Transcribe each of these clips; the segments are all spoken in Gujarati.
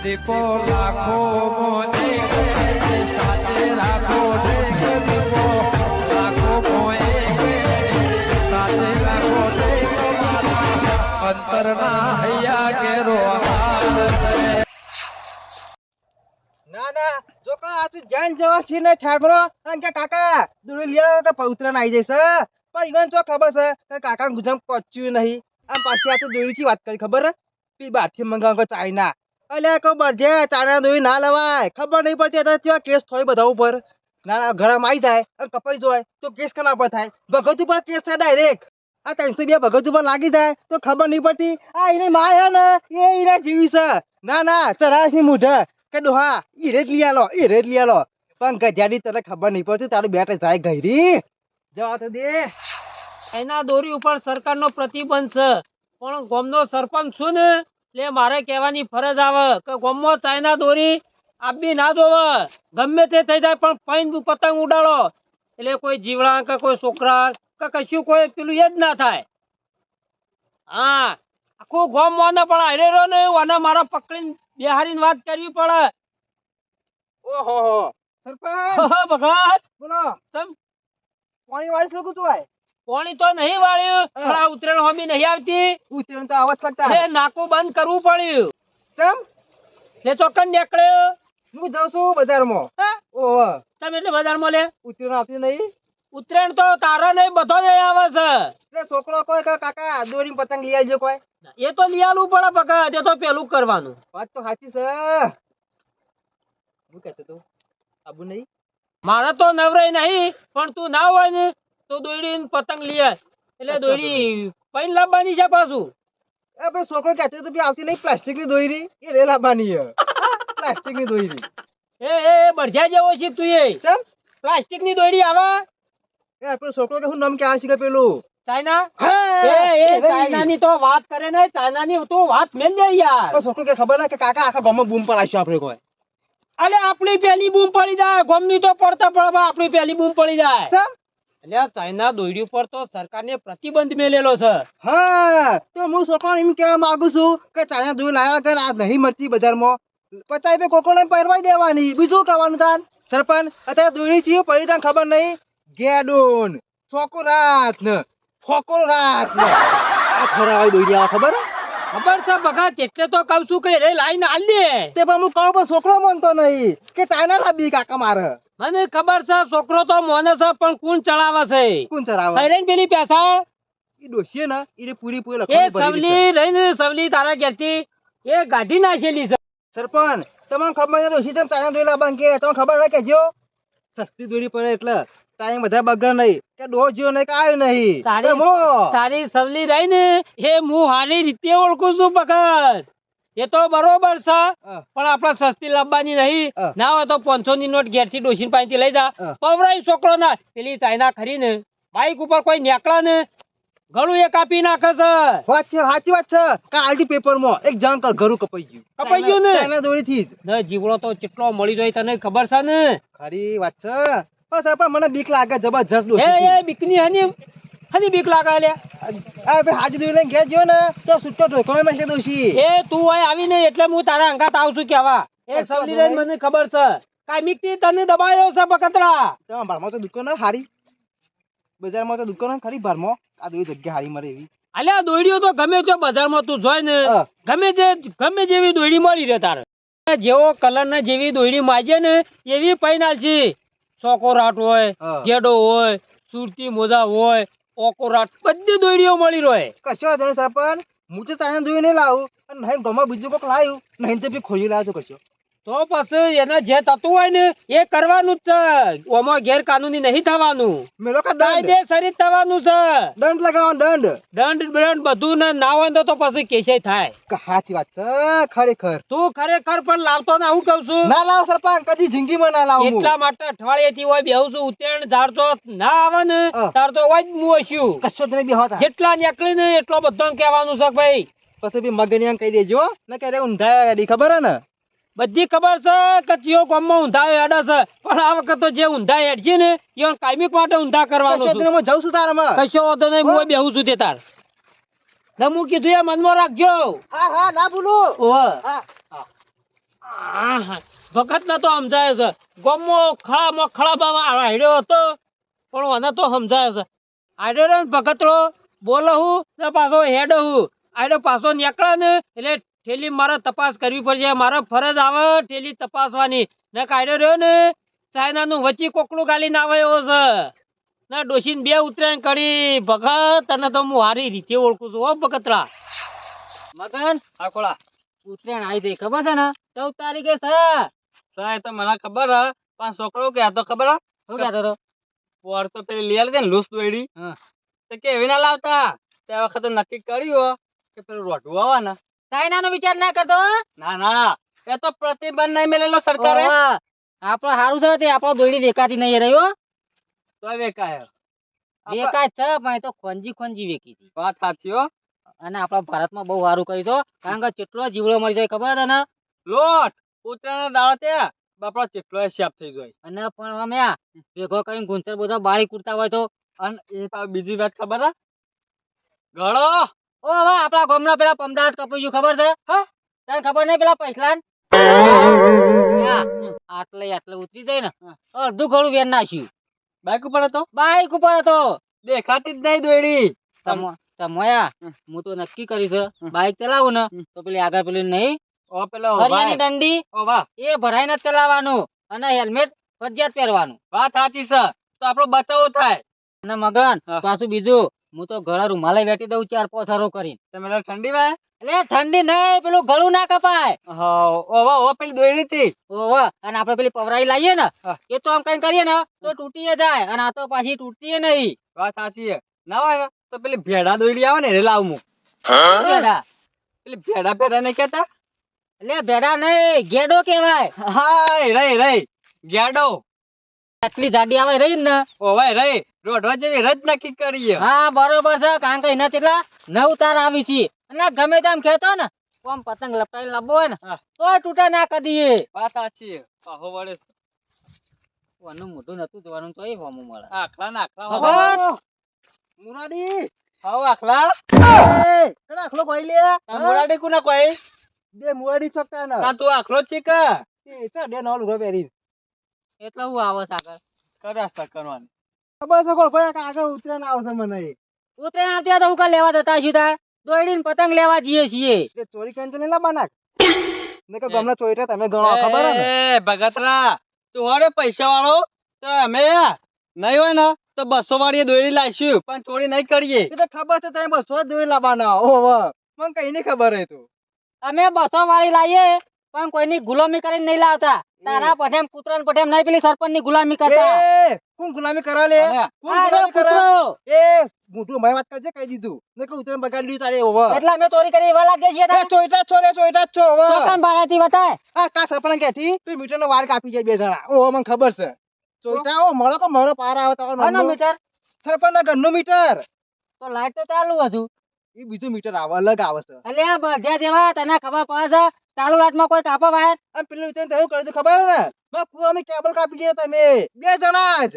દીપો લાખો મોને સાથે રાખો દીપો લાખો મોએ સાથે રાખો અંતરના હૈયા કેરો ના ના જો કા આ તું જાન જવા છે ને ઠાકરો અને કે કાકા દૂરી લ્યા તો પવિત્ર ના આવી જશે પણ ઈવન તો ખબર છે કે કાકા ગુજામ પચ્યું નહીં આમ પાછી આ તો દોરી થી વાત કરી ખબર પી બારથી મંગાવ ચાઇના અલ્યા કો બરજે ચાઇના દોરી ના લવાય ખબર નહીં પડતી અત્યારે કેવા કેસ થાય બધા ઉપર ના ના ઘરમાં આવી જાય અને કપાઈ જાય તો કેસ કના પર થાય ભગત ઉપર કેસ થાય ડાયરેક્ટ આ 302 ભગત ઉપર લાગી જાય તો ખબર નહીં પડતી આ એની માં હે ને એ એના જીવી છે ના ના ચરાસી મૂઢ કે ડોહા ઈરે જ લઈ આલો પણ ગજાડી તને ખબર નહીં પડતી તારું બેટ જાય ગઈરી જવા તો દે એના દોરી ઉપર સરકારનો પ્રતિબંધ છે પણ ગામનો સરપંચ છું ને એટલે મારે કહેવાની ફરજ આવે કે ગામમાં ચાઇના દોરી આપી ના દોવે ગમે તે થઈ જાય પણ ફાઈન પતંગ ઉડાડો એટલે કોઈ જીવડા કે કોઈ છોકરા કે કશું કોઈ પેલું એ જ ના થાય હા આખું ગામ મોને પણ હારે રહ્યો ને અને મારા પકડીને બેહારીને વાત કરવી પડે ઓહો સરપંચ ભગત બોલો તમ પાણી વાળી શકું તું આય પાણી તો નહીં વાળ્યું પણ આ ઉતરેણ હોમી નહીં આવતી ઉતરણ તો આવત શકતા એ નાકું બંધ કરવું પડ્યું ચમ લે ચોકન નીકળ્યો હું જાઉં છું બજારમાં હા? ઓહો તમે એટલે બજારમાં લે ઉતરણ આવતી નહીં ઉતરેણ તો તારો નહીં બધો નહીં આવે છે એટલે છોકરો કોઈ કે કાકા દોરી પતંગ લઈ આવજો કોઈ એ તો લઈ આલવું પડે ભગત એ તો પેલું કરવાનું વાત તો સાચી છે હું કહેતો તો આબુ નહીં મારે તો નવરાઈ નહીં પણ તું ના હોય ને તો દોડી પતંગ લઈ આય એટલે દોડી પૈન લાવવાની છે પાછું એ ભાઈ છોકરો કહેતો તો બી આવતી નહીં પ્લાસ્ટિક ની દોરી એ રે લાવવાની છે પ્લાસ્ટિક ની દોરી એ બઢિયા જેવો છે તું એ ચમ પ્લાસ્ટિક ની દોડી આવે એ આપણો છોકરો કે હું નામ કે આ છે પેલું ચાઇના હા એ ચાઇના ની તો વાત કરે ને ચાઇના ની તો વાત મેલ દે યાર પણ છોકરો કે ખબર ના કે કાકા આખા ગામમાં બૂમ પડાવશું આપણે કોઈ અલે આપણી પેલી બૂમ પડી જાય ગોમની તો પડતા પડવા આપણી પેલી બૂમ પડી જાય ચમ એટલે ચાઇના દોરી ઉપર તો સરકારને પ્રતિબંધ મેલેલો છે હા તો હું છોકરો એમ કહેવા માંગુ છું કે ચાઇના દોરી લાવ્યા કે આ નહીં મળતી બજારમાં 50 રૂપિયા કોકોને પરવાઈ દેવાની બીજું કરવાનું તાન સરપંચ અત્યારે દોરી ચીયો પડી તને ખબર નહીં ગેડોન છોકરાત ને ફોકોરાત ને આ ખરાવાળી દોરી આવે ખબર ખબર છે બગા એટલે તો કહું છું કે રે લાઈન આલ દે તે પણ હું કહું પણ છોકરો માનતો નહીં કે ચાઇના લાવી કાકા મારે મને ખબર છે છોકરો તો મોને છે પણ કોણ ચલાવે છે કોણ ચરાવે ખૈરેન પેલી પૈસા એ ડોશીએ ને એને પૂરી એ લખવાની ભરેલી સવલી રહીને સવલી તારા ઘેરથી એ ગાડી નાખેલી છે છે. સરપંચ તમને ખબર નથી ડોશી તમે ચાઇના દોરી લાવવાનું કે તમને ખબર હોય કે જો સસ્તી દોરી પડે એટલે ટાઈમ બધા બગડે નહીં કે ડોહ જ્યો નહીં કે આવ્યો નહીં તારી એમ હો. તારી સવલી રહી ને એ હું સારી રીતે ઓળખું છું ભગત એ તો બરોબર છે હા. પણ આપણે સસ્તી લાવવાની નહીં હા. ના હોય તો 500 ની નોટ ઘેરથી ડોશીને પાસેથી લઈ જા હા. પવરાઈ છોકરો ના પેલી ચાઇના ખરી ને બાઈક ઉપર કોઈ નીકળે ને ઘણું એ કાપી નાખે છે વાત છે સાચી વાત છે કે આલજી પેપરમાં એક જણ તો ઘરું કપાઈ ગયું કપાઈ ગયું ને? ચાઇના દોરીથી જ ને જીવડો તો કેટલો મળી જાય તને ખબર છે ને ખરી વાત છે બસ પણ મને બીક લાગે જબરજસ્ત એ ડોશી એ બીકની હની બીક લાગે લે આ ભાઈ હાજી દોરી લઈને ઘેર ગયો ને તો સુટ્ટો ઢોકળો માં છે ડોશી એ તું અહીં આવીને એટલે હું તારા અંગાત આવું છું કેવા એ સવલી રહી મને ખબર છે કાયમિક થી તને દબાયો છે બકતરા તમારા ભારમાં તો દુકાન હારી બજારમાં તો દુકાન ખરી ભારમાં આ દોરી જગ્યા હારી મરે એવી અલ્યા દોડીઓ તો ગમે તે બજારમાં તું જોઈ ને હા. ગમે જેવી દોડી મળી રહે તારે જેવો કલર ને જેવી દોડી માજે ને એવી પૈન આલશી ચોકોરાટ હોય હા. ગેડો હોય સુરતી મોજા હોય ઓકોરાટ બધી દોડીઓ મળી રહે કશો વાંધો નહીં સરપંચ હું તો ચાઇના દોરી નહીં લાવું અને નહીં ગમા બીજું કોઈક લાવ્યું નહીં તો બી ખોલી લાવ્યો છું કશો તો પછી એને જે થતું હોય ને એ કરવાનું જ છે ઓમાં ગેરકાનૂની નહીં થવાનું મેલો કા દંડ કાયદેસર જ થવાનું છે દંડ લગાવવાનો દંડ દંડ બધું ને ના હોય તો પછી કેસે થાય સાચી વાત છે ખરેખર તું ખરેખર પણ લાવતો ના હું કઉ છું ના લાવ સરપંચ કદી જિંદગીમાં ના લાવું હું. એટલા માટે અઠવાડિયેથી હોય બેહું છું ઉત્તરાયણ ઝાડ તો ના આવે ને હા. તાર તો હોય જ હું હસ્યું કશો જ નહીં બી હોતા જેટલા નીકળી ને એટલો બધો કહેવાનું છે કે ભાઈ પછી બી મગનિયા કહી દેજો ને કે ઊંધા ગાડી ખબર હે ને બધી ખબર છે કે ચિયો ગામમાં ઊંધા હેડે છે પણ આ વખત તો જે ઊંધા હેડ છે ને એ કાયમિક માટે ઊંધા કરવાનું કશો છે જ નહીં, હું જાઉં છું તારામાં કશો વાંધો નહીં હું બેહું છું તે તાર ને હું કીધું એ મનમાં રાખજો હા હા ના ભૂલું ઓહ હા ભગત ને તો સમજાય છે ગોમો ખળામાં હાડ્યો હતો પણ મને તો સમજાય છે હાડ્યો ને ભગતરો બોલો હું ને પાછો હેડ હું આડો પાછો નીકળે ને એટલે ઠેલી મારે તપાસ કરવી પડશે મારે ફરજ આવે ઠેલી તપાસવાની ને કાઢ્યો રહ્યો ને ચાઇના નું વચ્ચે કોકડું ગાલીને આવે એવો છે ના ડોશીને બે ઉતરાયણ કરી ભગત અને તો હું હારી રીતે ઓળખું છું હો ભગતરા મગન હા ખોળા ઉતરાયણ આવી ગઈ ખબર છે ને 14 તારીખે છે સાહેબ તો મને ખબર હ પણ છોકરો કે તો ખબર હ શું કહેતો હતો પોર તો પેલી લઈ આલી ને લૂસ દોયડી હા. તો કે એવી ના લાવતા તે વખતે નક્કી કર્યું કે પેલું રોઢું આવે ને ચાઇના નો વિચાર ના કરતો ના ના એ તો પ્રતિબંધ નહીં મેલેલો સરકારે આપણો સારું છે તે આપણો દોડી વેકાતી નહીં રહ્યો તો વેકાય વેકાય છે પણ એ તો ખોંજી વેકી હતી વાત સાચી હો અને આપણા ભારતમાં બહુ સારું કર્યું છે કારણ કે કેટલો જીવડો મળી જાય ખબર છે ને લોટ ઉતરાયણ દાડો તે બાપડો કેટલો હિસાબ થઈ જાય અને પણ અમે ભેગો કરીને ગુંચર બધા બારી કૂટતા હોય તો અને એ પાછું બીજી વાત ખબર હ ગળો ઓ હવે આપણા ગામના પેલા પમદાર કપાઈ ગયું ખબર છે હા તને ખબર નહીં પેલા પૈસલાન આટલે ઉતરી જાય ને અડધું ઘણું વેન નાખ્યું બાઈક ઉપર હતો બાઈક ઉપર હતો દેખાતી જ નહીં દોયડી તમોયા હું તો નક્કી કર્યું છે બાઈક ચલાવું ને તો પેલી આગળ પેલી નહીં ઓ પેલો હરિયાની દંડી ઓ વાહ એ ભરાઈને જ ચલાવવાનું અને હેલ્મેટ ફરજિયાત પહેરવાનું વાત સાચી છે તો આપણો બચાવ થાય અને મગન હા. પાછું બીજું હું તો ગળા રૂમાલે વેટી દઉં 4-5 હારો કરીને તમે ઠંડી વાય એટલે ઠંડી નહીં પેલું ગળું ના કપાય હા ઓ વાહ ઓ પેલી દોયડી હતી ઓહો અને આપણે પેલી પવરાઈ લાવીએ ને હા. એ તો આમ કઈ કરીએ ને તો તૂટીએ જાય અને આ તો પાછી તૂટતીએ નહીં વાત સાચી છે ના હોય ને તો પેલી ભેડા દોયડી આવે ને એને લાવું હું ભેડા પેલી ભેડા ભેડા ને કેતા એટલે ભેડા નહીં ગેડો કહેવાય હા રહી ગેડો આટલી જાડી આવે રહી ને ઓ ભાઈ રહી રોડવા જેવી રજ નક્કી કરીએ હા બરોબર છે કારણ કે એના કેટલા 9 તાર આવી છે અને ગમે તેમ ખેતો ને આમ પતંગ લપટાઈ લાવવો હોય ને હા. તોય તૂટે ના કદીએ વાત સાચી છે પાહો વડે વાનું મોઢું નતું જોવાનું તો એ હોમું મળે આખલા ના આખલા ભગત! મુરાડી હાવ આખલા એ કણ આખલો કોઈ લે આ મુરાડી કુના કોઈ બે મુરાડી છોકતા ને તા તું આખલો જ છે કે એ છે બે નોલ ઉભો પહેરી એટલે હું આવે સાકર કરાસ કરવાની ખબર છે કોણ ભાઈ આગળ ઉતરે ના આવશે મને ઉતરાયણ આવતી હોય તો હું કાં લેવા જતા છું તાર દોડીને પતંગ લેવા જઈએ છીએ એટલે ચોરી કરીને તો નહીં લાવવા નાખ ને કે ગમના ચોરી તમે ગણો ખબર હે ને એ ભગતરા તું હોડે પૈસા વાળો તો અમે નહીં હોય ને તો 200 વાળી દોરી લાવીશું પણ ચોરી નહીં કરીએ એ તો ખબર છે તમે બસો જ દોરી લાવવાના ઓહો મને કઈ નહીં ખબર હે તું અમે 200 વાળી લાવીએ પણ કોઈની ગુલામી કરીને નહીં લાવતા તારા પઠેમ કૂતરાને પઠેમ નહીં પેલી સરપંચની ગુલામી કરતા એ કોણ ગુલામી કરા લે અને કોણ આ ગુલામી કરા કૂતરો. એ મોટું ભાઈ વાત કરજે કહી દીધું ને કે ઉતરે બગાડી લીધું તારે ઓહો એટલે અમે ચોરી કરી એવા લાગે છીએ એ ચોઈટા જ છો રે ચોઈટા જ છો ઓહો દુકાન ભાડાથી બતાય આ કા સરપંચ ક્યાંથી તું મીટર નો વાર કાપી જાય બે જણા ઓહો મને ખબર છે ચોઈટા ઓ મળો કે મળો પાર આવે તમારો આનો નામનો મીટર સરપંચ ના ઘરનું મીટર તો લાઈટ તો ચાલુ હતું એ બીજું મીટર આવે અલગ આવે છે એટલે આ બધા જેવા તને ખબર પડે છે ચાલુ રાતમાં કોઈ કાપા વાયર અને પેલું ઉતરે તો એવું કર્યું તું ખબર હે ને મેં કુવામાં કેબલ કાપી દીધા તમે બે જણા જ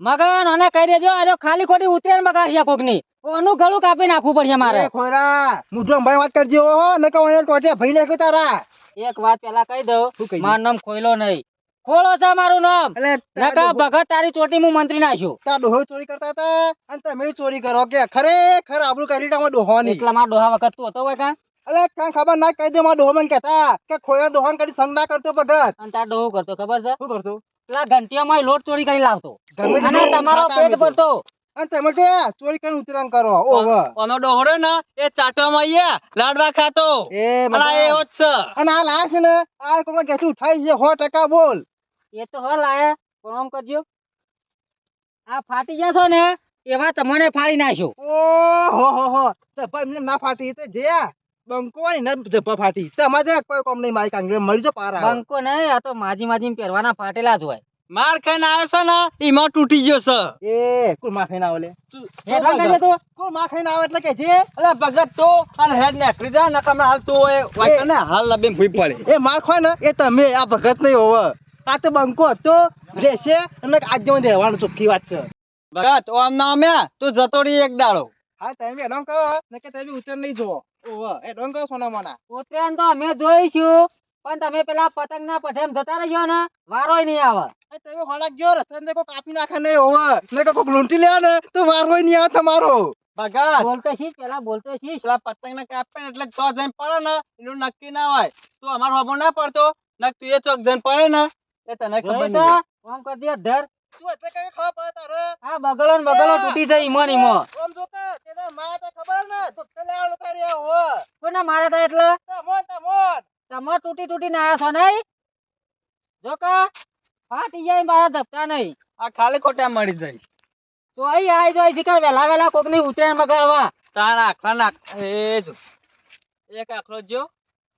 મગન અને કહી દેજો અરે ખાલી ખોટી ઉતરેણ બગાડશે કોકની ઓનું ગળું કાપી નાખવું પડશે મારે એ ખોરા મુઢો ભાઈ વાત કરજો ઓહો ને કે ઓને ટોટિયા ભઈ નાખ્યો તારા એક વાત પેલા કહી દઉં શું કહી મારું નામ ખોયલો નહીં ખોલો છે મારું નામ એટલે નકા ભગત તારી ચોટી હું મંત્રી નાખ્યું તાર ડોહો ચોરી કરતા હતા અને તમે ચોરી કરો કે ખરેખર આબરૂ કાઢી તમારા ડોહોની એટલા માં ડોહા વખત તું હતો હોય કાં અલે કાંઈ ખબર ના કહી દે મારા ડોહો મને કહેતા કે ખોયા ડોહાન કરી સંગ ના કરતો ભગત અને તાર ડોહો કરતો ખબર છે શું કરતો પેલા ઘંટિયામાં લોટ ચોરી કરી લાવતો ગમે તે અને તમારો ખાતા પેટ અમે તો. ભરતો અને તમે કે ચોરી કરીને ઉતરાણ કરો ઓહો ઓનો ડોહડો ને એ ચાટવામાં આયા લાડવા ખાતો એ અને આ એવો જ છે અને આ લાશ ને આ કોકના ગેઠું ઉઠાઈ છે 100% બોલ એ તો હો લાયા પણ આમ કરજો આ ફાટી જશો ને એવા તમને ફાડી નાખ્યો ઓહો જબ્બા એમને ના ફાટી તો જે બંકો હોય ને જબ્બા ફાટી તમારે કોઈ કોમ નહીં મારી કાંગરે મરી જો પાર આવે બંકો નહીં આ તો માજી પહેરવાના ફાટેલા જ હોય માર ખાઈને આવ્યો છે ને એમાં તૂટી ગયો છે એ કોણ માં ખાઈને આવે લે હેઠળ કાઢે તો કોણ માં ખાઈને આવે એટલે કે જે અલે ભગત તો અને હેડ નેકરી જા નકર હમણાં હાલ તો એ વાય ને હાલ લબે ભૂઈ પડે એ માર ખોય ને એ તમે આ ભગત નહીં હોવ આ તો બંકો હતો રહેશે અને આજ જવાનું રહેવાનું ચોખ્ખી વાત છે ભગત ઓમ ના અમે તું જતો રહી એક દાડો હા તમે એડમ કહો ને કે તમે ઉતર નહીં જોવો ઓહો એડમ કહો સોના મોના ઉતરેણ તો અમે જોઈશું પણ તમે પેલા પતંગના પઠેમ જતા રહ્યો ને વારોય નહીં આવે. તમે હોળાક ગયો રસ્તે ને કોઈ કાપી નાખે નહીં હોવે ને કોઈ લૂંટી લે ને તો વારવાય નહીં આવે તમારો. ભગત બોલતો શીખ, પેલા બોલતો શીખ. પેલા પતંગ ને કાપે ને એટલે ચોક જઈને પડે ને એનું નક્કી ના હોય. તું અમારો હબો ના પડતો નક તું એ ચોક જઈને પડે ને એ તને ખબર જોઈ નહીં. તો આમ કરી દે ધર. તું એટલે કઈ ખબર પડે તારે આ બગલો ને બગલો તૂટી જાય ઈમો ને ઈમો. આમ જોતા તેને મારા તો ખબર ને તો લેવાનું તારે હોવે કોને મારે તો એટલે તમોન તમોન તમે તૂટી ને આયા છો નહીં? જો કા ફાટી જાય મારા ધપતા નહીં. આ ખાલી ખોટા મળી જાય. તો અહીં આવી જાય છે કે વેલા કોક ની ઉતરેણ મગાવવા. તારા આખલા નાખ એ જો એક આખલો જો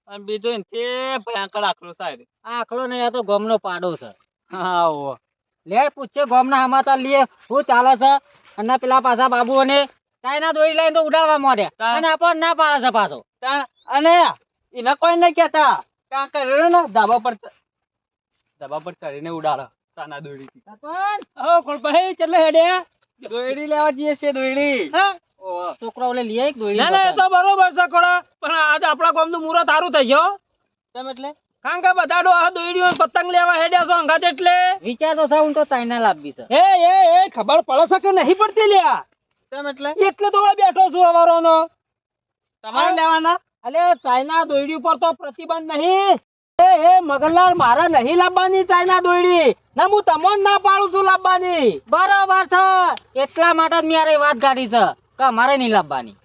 અને બીજો એનથી ભયંકર આખલો સાહેબ. આ આખલો નહીં, આ તો ગોમનો પાડો છે. હા ઓ લેડ પૂછે ગોમના સમાચાર લીએ શું ચાલે છે. અને પેલા પાછા બાબુઓને ચાઇના દોરી લઈને તો ઉડાડવા માંડ્યા તા- અને આપણને ના પાડે છે પાછો. અને એને કોઈ નહીં કહેતા કાં કરે ને ધાબા પર ચડીને ઉડાડે તાના દોડીથી. ઓ કોળભાઈ કેટલે હેડે? દોયડી લેવા જઈએ છે દોયડી. હા? ઓહો. છોકરાઓ લે લઈ આઈ દોરી. ના ના એ તો બરોબર છે કોળા, પણ આજે આપણા ગામનું મુહૂર્ત સારું થઈ ગયો. તેમ એટલે કારણ કે બધા ડો આ દોયડીઓ ને પતંગ લેવા હેડ્યા છો અંગાત એટલે. વિચાર તો છે હું તો ચાઇના લાવવી છે. એ ખબર પડે છે કે નહીં પડતી લ્યા? તેમ એટલે એટલે તો હવે બેઠો છું અવારોનો. તમારે લેવાના અલે ચાઇના દોયડી ઉપર તો પ્રતિબંધ નહીં. એ મગનલાલ મારે નહીં લાવવાની ચાઇના દોયડી. ના હું તમને ના પાડું છું લાવવાની. બરોબર છે, એટલા માટે જ મેં આ વાત કાઢી છે કે અમારે નહીં લાવવાની.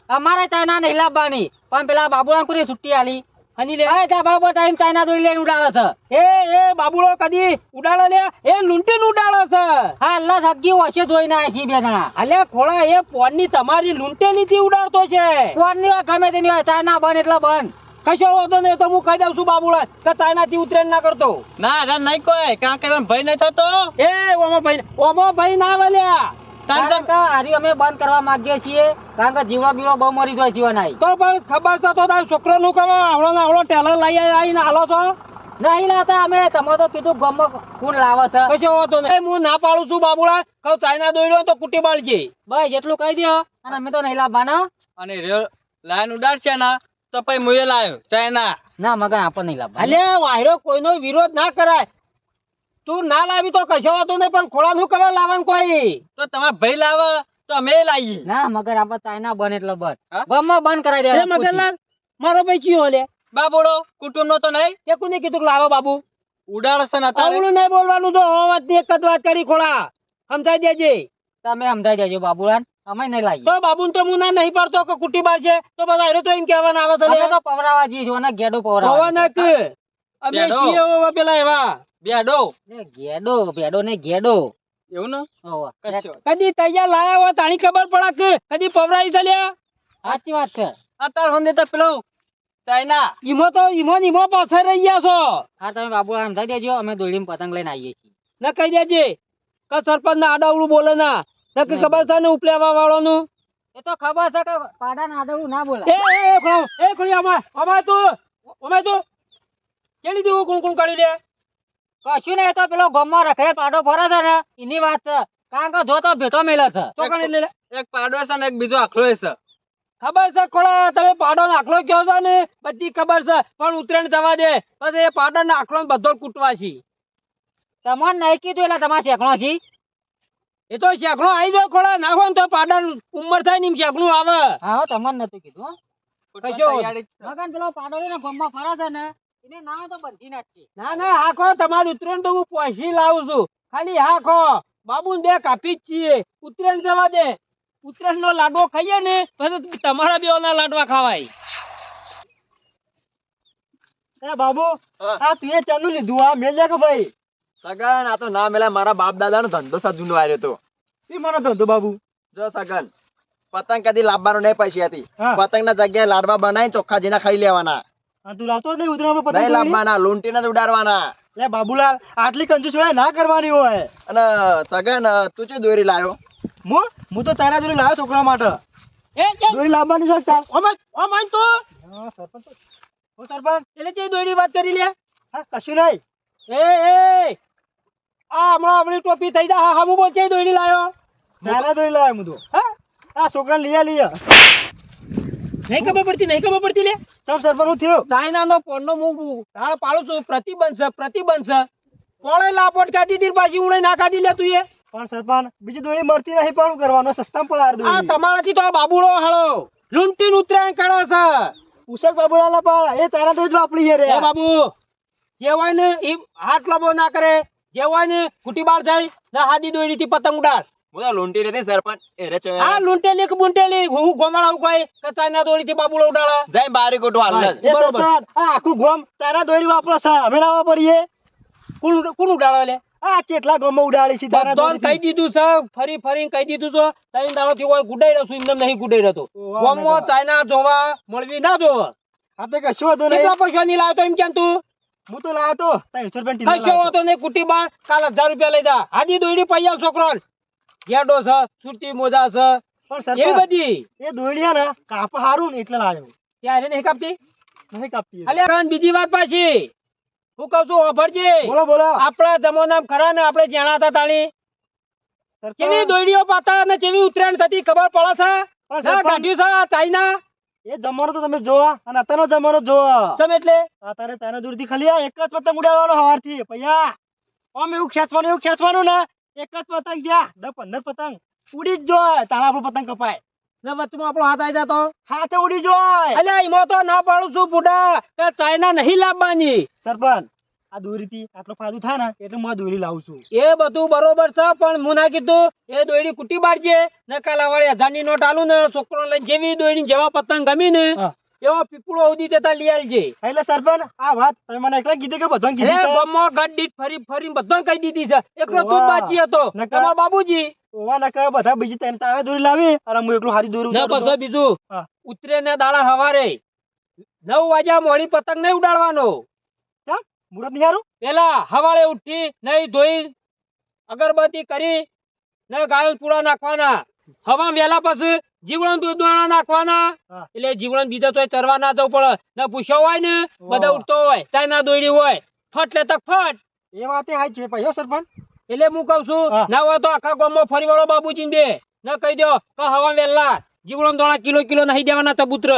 અમારે ચાઇના નહીં લાવવાની. પણ પેલા બાબુરામ કોની છુટ્ટી આલી? હની લે એ ધાબા ઉપર જઈને ચાઇના દોરી લઈને ઉડાડે છે. એ બાબુડો કદી ઉડાડે લે એ લૂંટીને ઉડાડે છે. હા એટલે સગી ઓછે જોઈને આવ્યા છીએ બે જણા. અલ્યા ખોળા એ ફોનની તમારી લૂંટેલી થી ઉડાડતો છે. કોણ ની હોય ગમે તેની હોય, ચાઇના બંધ એટલે બંધ. કશો વાંધો નહીં, તો હું કહી દઉં છું બાબુડા કે ચાઇના થી ઉતરેન ના કરતો. ના ના નહીં કોઈ કારણ કે એનો ભય નહીં થતો. ઓમો ભાઈ ના વલ્યા. કારણ કે હારી અમે બંધ કરવા માંગીએ છીએ કારણ કે જીવડો બીવડો બહુ મરી જાય છે નહીં. તો પણ ખબર છે તો તાર છોકરો નું કે આવડો ને આવડો ટેલર લઈ આવીને હાલો છો. નહીં લાવતા અમે, તમે તો કીધું ગામમાં કોણ લાવે છે. કશો વાંધો નહીં, હું ના પાડું છું બાબુડા. કહું ચાઇના દોડ્યો તો કુટી બાળજે. બસ જેટલું કહી દો અને અમે તો નહીં લાવવાના. અને લાઈન ઉડાડશે ને તો પછી મુએ લાવ્યો ચાઇના. ના મગન આપણે નહીં લાવવાના. અલ્યા વાયરો કોઈનો વિરોધ ના કરાય. તું ના લાવી તો કશો વાંધો નહીં, પણ ખોળા નું કરવા લાવવાનું કોઈ. તો તમારે ભય લાવે તો અમે લાવીએ. ના મગર આપણે ચાઇના બંધ એટલે બંધ. હા? ગામમાં બંધ કરાવી એ દેવાના. મગનલાલ મારો ભાઈ કયો લે બાબુડો કુટુંબ નો તો નહીં તે કોને કીધું કે લાવો બાબુ? ઉડાડશે ને અત્યારે. આવડું નહીં બોલવાનું, તો વાત ની એક જ વાત કરી ખોળા. સમજાઈ દેજે. તમે સમજાઈ દેજો બાબુલાલ, અમે નહીં લાવીએ. તો બાબુ તો હું ના નહીં પાડતો કે કુટી બાર છે, તો બધા એનો તો એમ કહેવાના આવે છે લે. અમે તો પવરાવા જઈએ છીએ અને ગેડો હોવા પવરાવા. ના કે અમે બેડો. છીએ હવે પેલા એવા. બેડો ને ગેડો ભેડો ને ગેડો. એવું ને હોવે. કશો કદી તૈયાર લાયા હોય તાણી ખબર પડે કે કદી પવરાઈ છે લ્યા. સાચી વાત છે. અત્યારે હું તો પેલું ચાઇના ઈમો પાછળ રહી ગયા છો. હા તમે બાબુલાલ સમજાઈ દેજો, અમે દોડીને પતંગ લઈને આવીએ છીએ. ના કહી દેજે કે સરપંચ ના આડાવડું બોલે ના. ના કે ખબર છે ને ઉપલેવા વાળાનું. એ તો ખબર છે કે પાડાના આદળું ના બોલાય. ખોળી અમાય તું કેની જેવું કુણ કાઢી લે. કશું નહીં, એ તો પેલો ગામમાં રખડેલ પાડો ફરે છે ને એની વાત છે. કારણ કે જો તો ભેટો મેલે છે. તો કાઢી લે. એક પાડો છે ને એક બીજો આખલો છે. ખબર છે ખોળા, તમે પાડો નાખલો કહો છો ને બધી ખબર છે, પણ ઉતરેણ થવા દે પછી એ પાડો નાખલો ને બધો કૂટવા છે. તમને નહીં કીધું એટલે તમારે શેકણો છે. એ તો શેકડો આવી જાય ખોળા, નાખો ને તો પાડા ઉંમર થાય ને એમ શેકડું આવે. હા હો, તમને નતું કીધું હો. કશો તૈયારી જ છે. મગન પેલો પાડો છે ને ગામમાં ફરે છે ને એને ના તો બંધી નાખશે. ના હાખો તમારું ઉતરેણ તો હું પહોંચી લાવું છું. ખાલી હાખો બાબુ બે કાપી જ છીએ. ઉતરેણ જવા દે. ઉતરેણ નો લાડવો ખાઈએ ને પછી તમારા બે ના લાડવા ખાવાય. એ બાબુ હા. આ તું એ ચાલુ લીધું આ મેલ કે ભાઈ સગન આ તો ના મેલા મારા બાપ દાદા નો ધંધો સજુનો આવ્યો તો. એ મારો ધંધો બાબુ. જો સગન પતંગ કદી લાવવાનો નહીં પૈસા હતી. હા. પતંગ ના જગ્યાએ લાડવા બનાવી ચોખ્ખા જીના ખાઈ લેવાના. હા તું લાવતો જ નહીં ઉતરામાં પતંગ નહીં ચોરી? લાવવાના, લૂંટીને જ ઉડાડવાના. લે બાબુલાલ આટલી કંજૂસી ના કરવાની હોય. અને સગન તું ચો દોરી લાવ્યો? હું તો તારા જોડે લાવ્યો છોકરા માટે. દોરી લાવવાની છે ચાલ. ઓમાન તો હા, સરપંચ ઓ સરપંચ એટલે જે દોડી વાત કરી લે. હા કશું નહીં. એ આ હમણાં આપણી ટોપી થઈ જાય. હા હું બોલ છે દોડી લાયો. તારા દોરી લાવ્યો હું તો. હા આ છોકરા લઈ નહીં ખબર પડતી લે. ચમ સરપંચ હું થયું ચાઇનાનો પોણનો હું ધાળ પાડું છું, પ્રતિબંધ છે. કોણે લાપોટ કાઢી દીધી પાછી ઉણે ના કાઢી લે તું એ? પણ સરપંચ બીજી દોરી મળતી નહીં પણ શું કરવાનું સસ્તામાં પણ હાર આ દોરી તમારાથી તો આ બાબુડો હાળો લૂંટીને ઉત્તરાયણ કરો છે. પુષક બાબુલાલા પણ એ તારા તો જ વાપરી છે રે એ બાબુ જે હોય ને એ હાથ લબો ના કરે, જે હોય ને ફૂટી બાર જાય ના હાદી દોરીથી પતંગ ઉડાડ. હું તો લૂંટી નથી સરપંચ એ રે ચો આ લૂંટેલી કે બુંટેલી હું ગોમાળાવું કોઈ કે ચાઇના દોરીથી બાબુડો ઉડાડે. જઈ બારી ગોટો હાલ જ. એ સરપંચ આ આખું ગામ તારા દોરી વાપરો છે અમે ના વાપરીએ કોણ ઉડાડે લે? આ કેટલા ગામમાં ઉડાડી છે તારા બધાને કહી દીધું છે, ફરી કહી દીધું છે. ત્રણ દાડોથી કોઈ ગુડાઈ રહ્યો છું, એમને નહીં ગુડાઈ રહ્યો. વાહ, ગામમાં નકા. ચાઇના જોવા મળવી ના જોવે. આ તો કશો હતો નહીં કેટલા પૈસા નહીં લાવતો એમ કેમ તું? હું તો લાવ્યો તો 300 રૂપિયા કશો હતો નહીં, કુટી બાર કાલ 1000 રૂપિયા લઈ જા. હાદી દોયડી પૈયા છોકરો ગેડો છે, સુરતી મોજા છે, પણ એવી સરપંચ બધી એ દોરી હે ને કાપ હારું ને એટલે લાવ્યો ત્યારે નહીં કાપતી. નહીં કાપતી અલ્યા અને બીજી વાત પાછી હું કહું છું વાપરજે. બોલો બોલો આપણા જમાનામાં ખરા ને આપણે જાણા હતા તાળી કેવી સરપંચ દોયડીઓ પાતા ને કેવી ઉત્તરાયણ થતી ખબર પડે છે? પણ ના સરપંચ કાઢ્યું છે આ ચાઇના. એ જમાનો તો તમે જોવા અને અત્યારનો જમાનો જોવા તમે એટલે અત્યારે તારા દૂરથી ખાલી આ એક જ પતંગ ઉડાડવાનો હવારથી પૈયા આમ એવું ખેંચવાનું ને એક જ પતંગ ગયા 10-15 પતંગ ઉડી જ જોય તારા આપણો પતંગ કપાય ને વચમાં આપણો હાથ આવી જતો. હાથે ઉડી જોય અલ્યા એમાં તો ના પાડું છું બુડા કે ચાઇના નહીં લાવવાની. સરપંચ આ દોરીથી આટલો ફાયદો થાય ને એટલે હું આ દોરી લાવું છું એ બધું બરોબર છે પણ હું ના કીધું એ દોયડી કુટી બાળજે ને કાલા વાળી 1000 ની નોટ આલું ને છોકરો લઈને જેવી દોયડી જેવા પતંગ ગમી ને હા. એવો પીપળો ઉડી દેતા લઈ આલજે. એટલે સરપંચ આ વાત તમે મને એકલા કીધી કે બધાને એ કીધી છે? ગામમાં ગડ્ડીટ ફરી બધાને કહી દીધી છે. એકલો તું જ વાહ. બાકી હતો નકર. તમારા બાબુજી. ઓવા ના કહે બધા બીજી તારે દોરી લાવી અને હું એકલું હારી દોરી ને ઉડાડું પછી બીજું હા. ઉતરે ને દાડા હવારે 9 વાગ્યા મોડી પતંગ નહીં ઉડાડવાનો. ચમ મુરત નહીં હારું પેલા હવારે ઉઠી નહીં ધોઈ અગરબત્તી કરી ને ગાયો પૂરા નાખવાના. હવા વેલા પછી જીવડો દૂધ દાણા નાખવાના. હા. એટલે જીવડો બીજા તો ચરવા ના જવું પડે ને પૂછ્યો હોય ને બધા ઉઠતો હોય ચાઇના દોયડી હોય ફટ લે તક ફટ. એ વાતે હાઈ છે ભાઈ હો સરપંચ એટલે હું કઉ છું હા. ના હોય તો આખા ગામમાં ફરી વળો બાબુજી બે ને કહી દો કે હવા વેલા જીવડો દોણા કિલો નહીં દેવાના તબૂત્ર.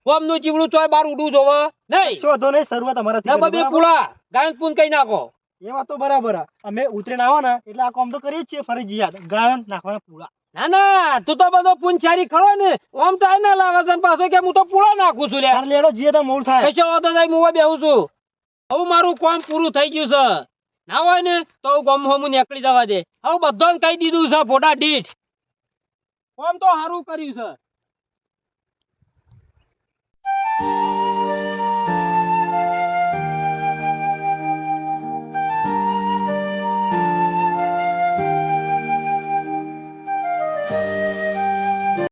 ગામ નું જીવડું ચોય બાર ઉડવું જોવે નહીં. શોધો નહીં શરૂઆત અમારાથી ને કરી, બબે બરાબર? પૂળા ગાયન પૂન કઈ નાખો. એ વાત તો બરાબર હે. અમે ઉતરીને આવો ને એટલે આ કામ તો કરીએ જ છીએ ફરજિયાત ગાયન નાખવાના પૂળા ના તું તો બધો પૂંછારી ખરો ને ઓમ તો આઈ ના લાવે છે ને પાછો કે હું તો પૂળા નાખું છું લે. તાર લેડો જીએ તો મોડ થાય કશો વાંધો નહીં હું બેહું છું. હવે મારું કામ પૂરું થઈ ગયું છે. ના હોય ને તો હું ગામ હું નીકળી જવા દે. હવે બધાને કહી દીધું છે ફોટા દીઠ. કામ તો સારું કર્યું છે.